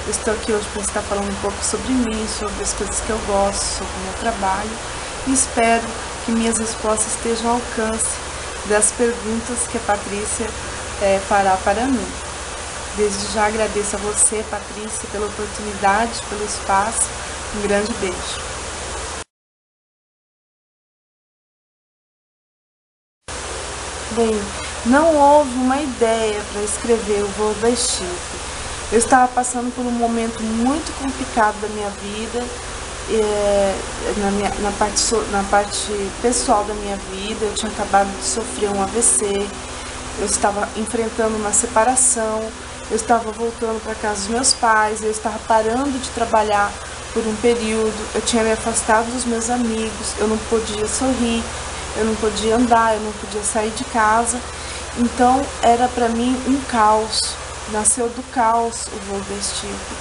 Eu estou aqui hoje para estar falando um pouco sobre mim, sobre as coisas que eu gosto, sobre o meu trabalho, e espero que minhas respostas estejam ao alcance das perguntas que a Patrícia fará para mim. Desde já agradeço a você, Patrícia, pela oportunidade, pelo espaço. Um grande beijo. Bem, não houve uma ideia para escrever O Voo da Stipe. Eu estava passando por um momento muito complicado da minha vida, na parte pessoal da minha vida. Eu tinha acabado de sofrer um AVC, eu estava enfrentando uma separação, eu estava voltando para casa dos meus pais, eu estava parando de trabalhar por um período, eu tinha me afastado dos meus amigos, eu não podia sorrir, eu não podia andar, eu não podia sair de casa. Então era para mim um caos, nasceu do caos O Voo da Stipe.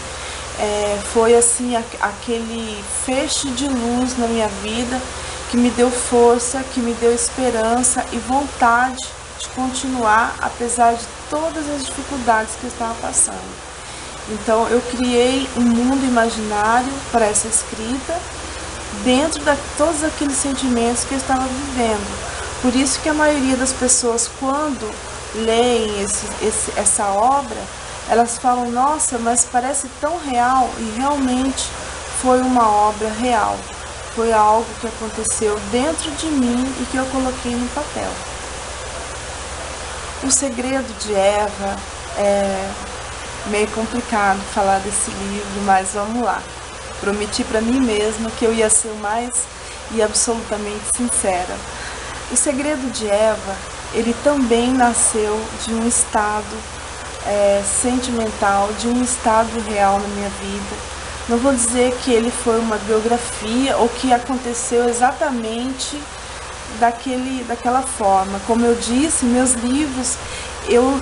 Foi assim aquele feixe de luz na minha vida que me deu força, que me deu esperança e vontade de continuar, apesar de todas as dificuldades que eu estava passando. Então eu criei um mundo imaginário para essa escrita, dentro de todos aqueles sentimentos que eu estava vivendo. Por isso que a maioria das pessoas, quando leem essa obra, elas falam: nossa, mas parece tão real. E realmente foi uma obra real, foi algo que aconteceu dentro de mim e que eu coloquei no papel. O Segredo de Eva é meio complicado falar desse livro, mas vamos lá. Prometi para mim mesma que eu ia ser o mais e absolutamente sincera. O Segredo de Eva, ele também nasceu de um estado sentimental, de um estado real na minha vida. Não vou dizer que ele foi uma biografia ou que aconteceu exatamente daquela forma. Como eu disse, meus livros, eu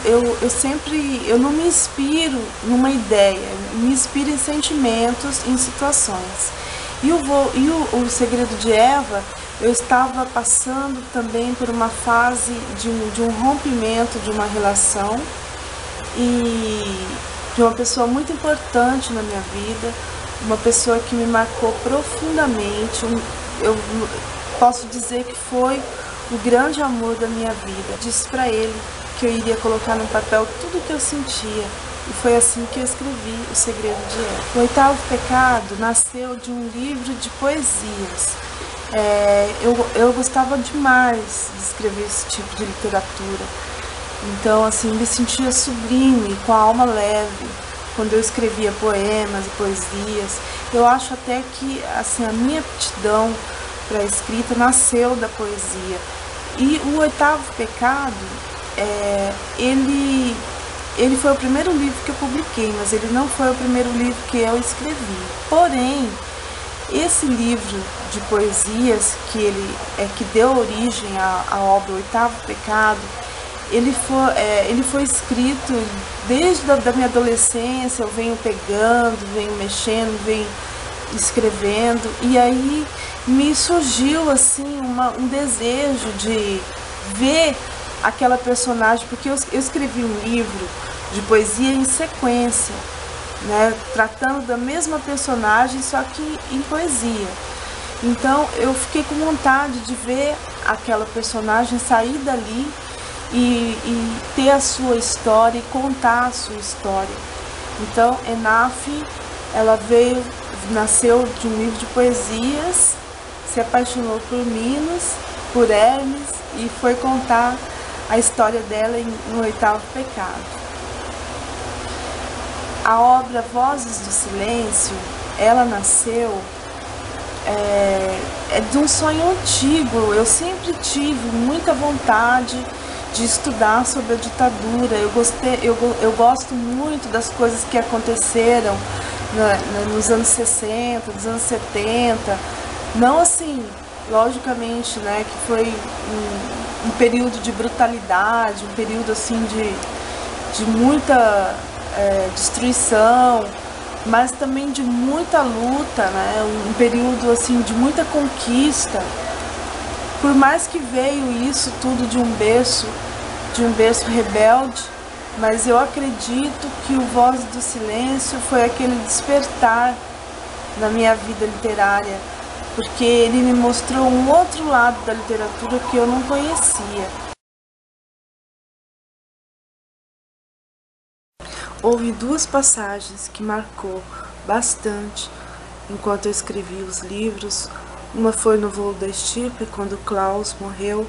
não me inspiro numa ideia, eu me inspiro em sentimentos, em situações. E o Segredo de Eva, eu estava passando também por uma fase de um rompimento de uma relação e de uma pessoa muito importante na minha vida, uma pessoa que me marcou profundamente. Eu posso dizer que foi o grande amor da minha vida. Disse para ele que eu iria colocar no papel tudo o que eu sentia, e foi assim que eu escrevi O Segredo de Eva. O Oitavo Pecado nasceu de um livro de poesias. Eu gostava demais de escrever esse tipo de literatura. Então, assim, me sentia sublime, com a alma leve, quando eu escrevia poemas e poesias. Eu acho até que, assim, a minha aptidão para a escrita nasceu da poesia. E o Oitavo Pecado, ele foi o primeiro livro que eu publiquei, mas ele não foi o primeiro livro que eu escrevi. Porém, esse livro de poesias que deu origem à obra Oitavo Pecado, ele foi escrito desde a minha adolescência. Eu venho pegando, venho mexendo, venho escrevendo, e aí me surgiu assim um desejo de ver aquela personagem, porque eu escrevi um livro de poesia em sequência, né, tratando da mesma personagem, só que em poesia. Então eu fiquei com vontade de ver aquela personagem sair dali e ter a sua história e contar a sua história. Então Enaf, ela nasceu de um livro de poesias, se apaixonou por Minos, por Hermes, e foi contar a história dela no Oitavo Pecado. A obra Vozes do Silêncio, ela nasceu de um sonho antigo. Eu sempre tive muita vontade de estudar sobre a ditadura. Eu gosto muito das coisas que aconteceram nos anos 60, nos anos 70. Não assim, logicamente, né, que foi um período de brutalidade, um período assim de muita destruição, mas também de muita luta, né, um período assim de muita conquista. Por mais que veio isso tudo de um berço rebelde, mas eu acredito que o Voz do Silêncio foi aquele despertar na minha vida literária, porque ele me mostrou um outro lado da literatura que eu não conhecia. Houve duas passagens que marcou bastante enquanto eu escrevi os livros. Uma foi no Voo da Estirpe, quando Klaus morreu,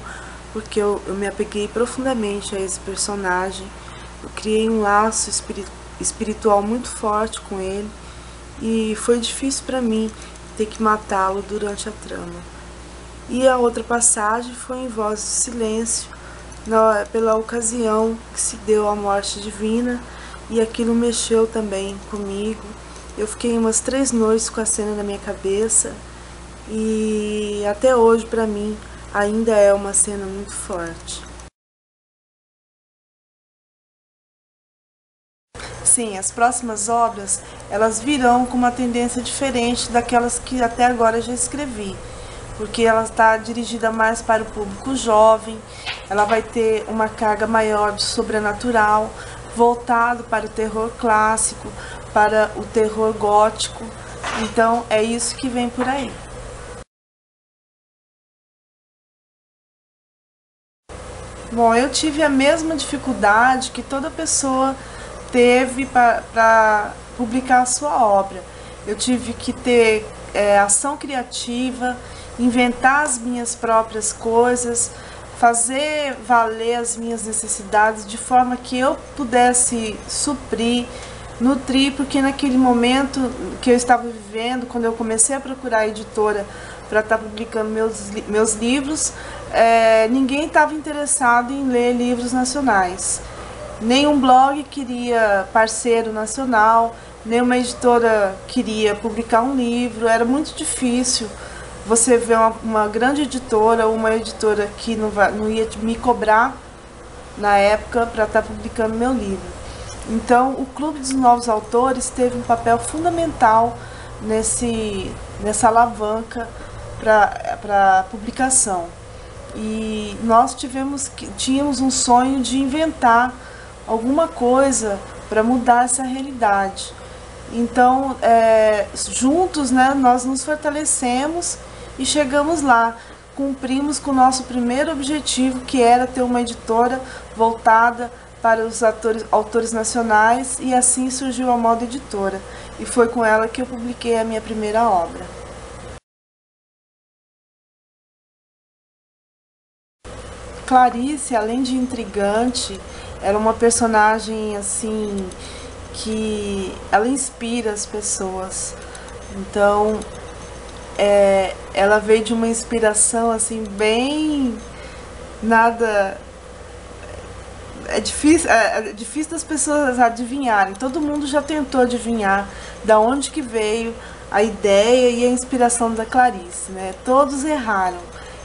porque eu me apeguei profundamente a esse personagem. Eu criei um laço espiritual muito forte com ele e foi difícil para mim ter que matá-lo durante a trama. E a outra passagem foi em Voz do Silêncio, pela ocasião que se deu a morte divina, e aquilo mexeu também comigo. Eu fiquei umas 3 noites com a cena na minha cabeça e até hoje para mim ainda é uma cena muito forte. Sim, as próximas obras, elas virão com uma tendência diferente daquelas que até agora já escrevi, porque ela está dirigida mais para o público jovem, ela vai ter uma carga maior de sobrenatural, voltado para o terror clássico, para o terror gótico. Então é isso que vem por aí. Bom, eu tive a mesma dificuldade que toda pessoa teve para publicar a sua obra. Eu tive que ter ação criativa, inventar as minhas próprias coisas, fazer valer as minhas necessidades de forma que eu pudesse suprir, nutrir, porque naquele momento que eu estava vivendo, quando eu comecei a procurar a editora para estar publicando meus livros, ninguém estava interessado em ler livros nacionais. Nenhum blog queria parceiro nacional, nenhuma editora queria publicar um livro, era muito difícil você vê uma grande editora ou uma editora que não ia me cobrar na época para estar publicando meu livro. Então, o Clube dos Novos Autores teve um papel fundamental nessa alavanca para a publicação. E nós tínhamos um sonho de inventar alguma coisa para mudar essa realidade. Então, juntos, né, nós nos fortalecemos e chegamos lá, cumprimos com o nosso primeiro objetivo, que era ter uma editora voltada para os autores nacionais, e assim surgiu a Moda Editora, e foi com ela que eu publiquei a minha primeira obra. Clarice, além de intrigante, era uma personagem assim que ela inspira as pessoas. Então, ela veio de uma inspiração assim bem nada. É difícil das pessoas adivinharem. Todo mundo já tentou adivinhar da onde que veio a ideia e a inspiração da Clarice, né? Todos erraram.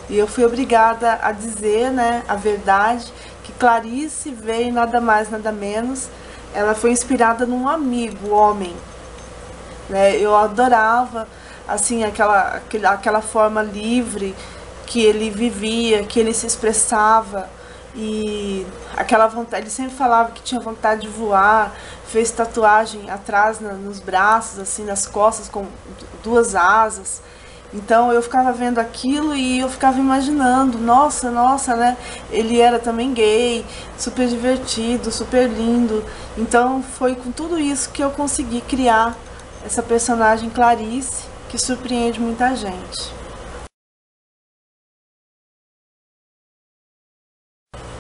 E eu fui obrigada a dizer, né, a verdade, que Clarice veio nada mais, nada menos. Ela foi inspirada num amigo, homem, né? Eu adorava assim aquela forma livre que ele vivia, que ele se expressava, e aquela vontade. Ele sempre falava que tinha vontade de voar, fez tatuagem atrás nos braços, assim, nas costas, com 2 asas. Então eu ficava vendo aquilo e eu ficava imaginando, nossa, né? Ele era também gay, super divertido, super lindo. Então foi com tudo isso que eu consegui criar essa personagem Clarice, que surpreende muita gente.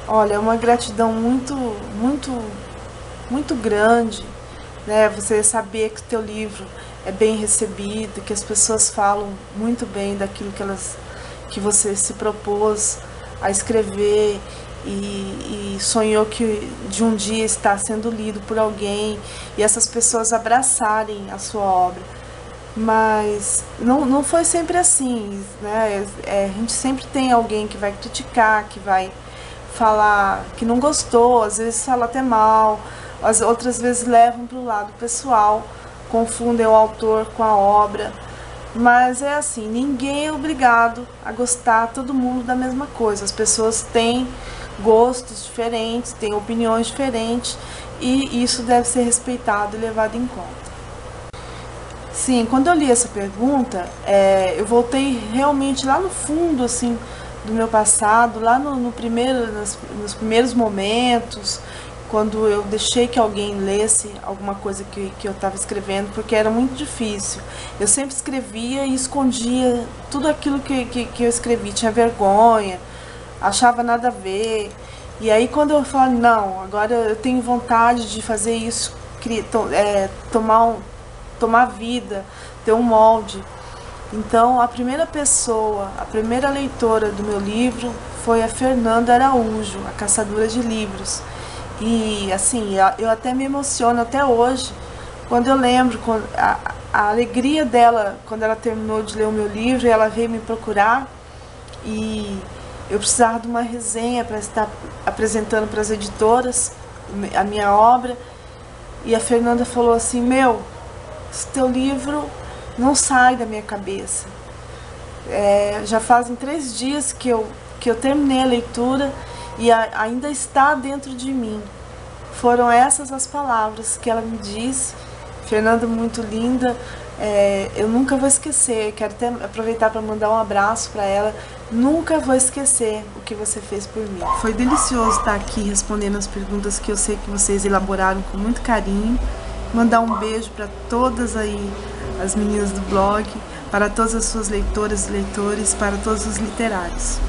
Olha, é uma gratidão muito grande, né? Você saber que o teu livro é bem recebido, que as pessoas falam muito bem daquilo que você se propôs a escrever e sonhou que de um dia está sendo lido por alguém, e essas pessoas abraçarem a sua obra. Mas não foi sempre assim, né? A gente sempre tem alguém que vai criticar, que vai falar que não gostou, às vezes fala até mal, as outras vezes levam para o lado pessoal, confundem o autor com a obra. Mas é assim, ninguém é obrigado a gostar, todo mundo da mesma coisa. As pessoas têm gostos diferentes, têm opiniões diferentes, e isso deve ser respeitado e levado em conta. Sim, quando eu li essa pergunta, eu voltei realmente lá no fundo, assim, do meu passado, lá nos primeiros momentos, quando eu deixei que alguém lesse alguma coisa que eu estava escrevendo, porque era muito difícil. Eu sempre escrevia e escondia tudo aquilo que eu escrevi, tinha vergonha, achava nada a ver. E aí quando eu falo, não, agora eu tenho vontade de fazer isso, tomar vida, ter um molde. Então a primeira pessoa, a primeira leitora do meu livro foi a Fernanda Araújo, a Caçadora de Livros. E assim, eu até me emociono até hoje, quando eu lembro a alegria dela, quando ela terminou de ler o meu livro, e ela veio me procurar, e eu precisava de uma resenha para estar apresentando para as editoras a minha obra, e a Fernanda falou assim, esse teu livro não sai da minha cabeça. Já fazem 3 dias que eu terminei a leitura e ainda está dentro de mim. Foram essas as palavras que ela me disse. Fernanda, muito linda, eu nunca vou esquecer, quero até aproveitar para mandar um abraço para ela. Nunca vou esquecer o que você fez por mim. Foi delicioso estar aqui respondendo as perguntas que eu sei que vocês elaboraram com muito carinho. Mandar um beijo para todas aí as meninas do blog, para todas as suas leitoras e leitores, para todos os literários.